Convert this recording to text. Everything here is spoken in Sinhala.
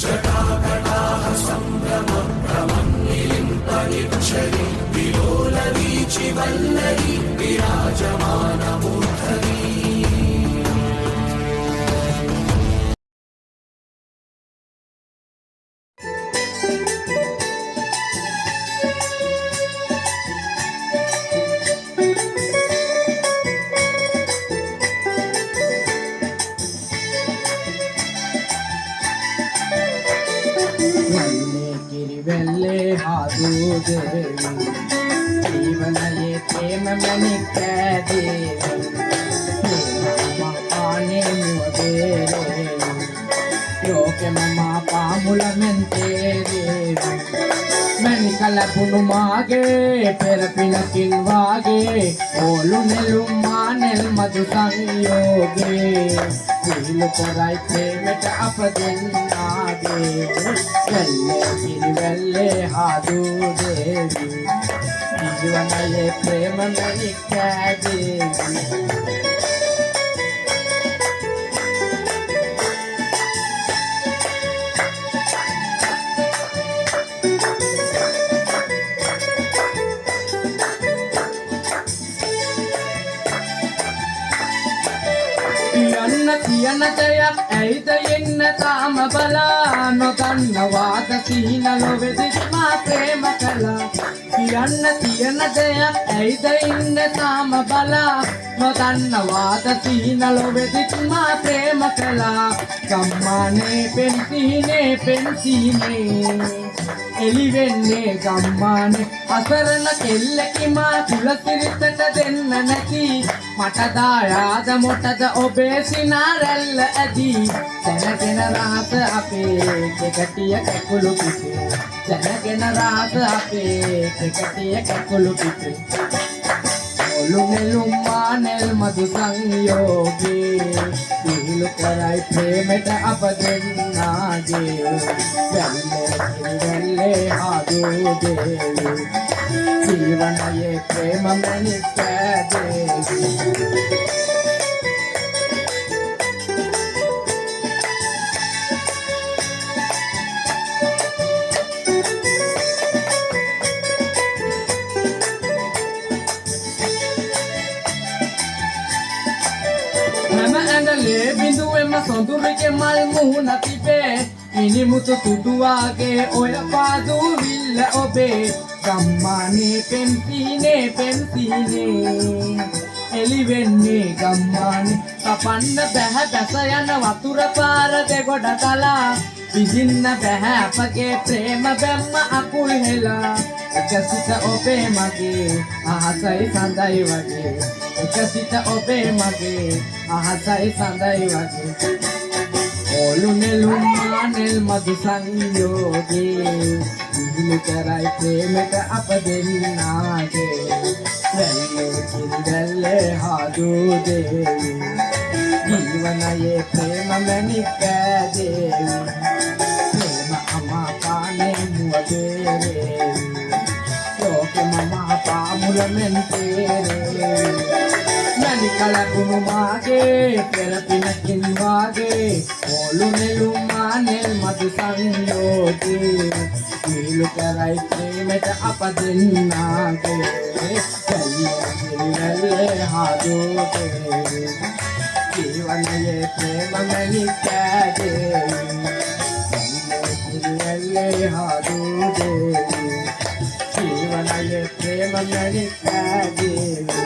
जटाकटाः सम्भ्रमभ्रमन्निलिम्पनिच्छरि विलोलवीचिवल्लरी विराजमानमूर्धनि वेल्ले हादू देवी जीवनये प्रेम मणिक देवी आने मुदेरे योके ममा पामुल मेंते देवी मणिकल पुनुमागे पेरपिनकिन वागे ओलु नेलुम्मा नेल मधु संयोगे पीलु कराई प्रेमට අප දෙන්නාගේ වෙල්ලේ පිරිවැල්ලේ හාදු දේවි ජීවනයේ ප්‍රේම මණික් දේවි කියන දෙයක් ඇයිද එන්න තාම බලා නොදන්නවාද සීන ලොවේදිත් මා ප්‍රේම කළා කියන්න තියෙන දෙයක් ඇයිද ඉන්න තාම බලා නොදන්නවාද සීන ලොවේදිත් මා ප්‍රේම කළා ගම්මානේ පෙන්සීනේ එලි වෙන්නේ ගම්මානේ අසරණ කෙල්ලකි මා කුලසිරිතට දෙන්න නැති මට දායාද මොටද ඔබේ සිනාරැල්ල ඇදී දැනගෙන රහස අපේ කෙකටිය කැකුළු පිටේ දැනගෙන රහස අපේ කෙකටිය කැකුළු පිටේ ඔලු නෙළුම්මා නෙල් මధు සංයෝගේ පිහිලු කරයි ප්‍රේමට අප දෙන්නාගේ වැල්ලේ හාදු දේවි ජීවනයේ ප්‍රේම මණික් දේවි ඇඟලේ බිඳුවෙම සොඳුරිගේ මල් මුහුණ තිබේ මිනිමුතු තුඩුවාගේ ඔය පාදු විල්ල ඔබේ ගම්මානේ පෙන්සීනේ එලි වෙන්නේ ගම්මානේ කපන්න බැහැ බැස යන වතුර පාර දෙගොඩ තලා විඳින්න බැහැ අපගේ ප්‍රේම බැම්ම අකුල් හෙලා එක සිත ඔබේ මගේ අහසයි සඳයි වගේ එක සිත ඔබේ මගේ අහසයි සඳයි වගේ ඔලු නෙළුම්මා නෙල් මధు සංයෝගේ විහිළු කරයි ප්‍රේමට අප දෙන්නාගේ වැල්ලේ පිරිවැල්ලේ හාදු දේවි ජීවනයේ ප්‍රේම මණික් දේවි ප්‍රේම අමාපානේ මුවදේරේ योके ममा पामुल मेंतेरे मणिकल पुनुमागे पेरपिनकिन वागे ओलु नेलुम्मा नेल मधु संयोगे पीलु कराई प्रेमට අප දෙන්නාගේ වැල්ලේ හාදු දේවි ජීවනයේ ප්‍රේම මණික් දේවි වැල්ලේ හාදු දේවි जीवनये प्रेम मणिक देवी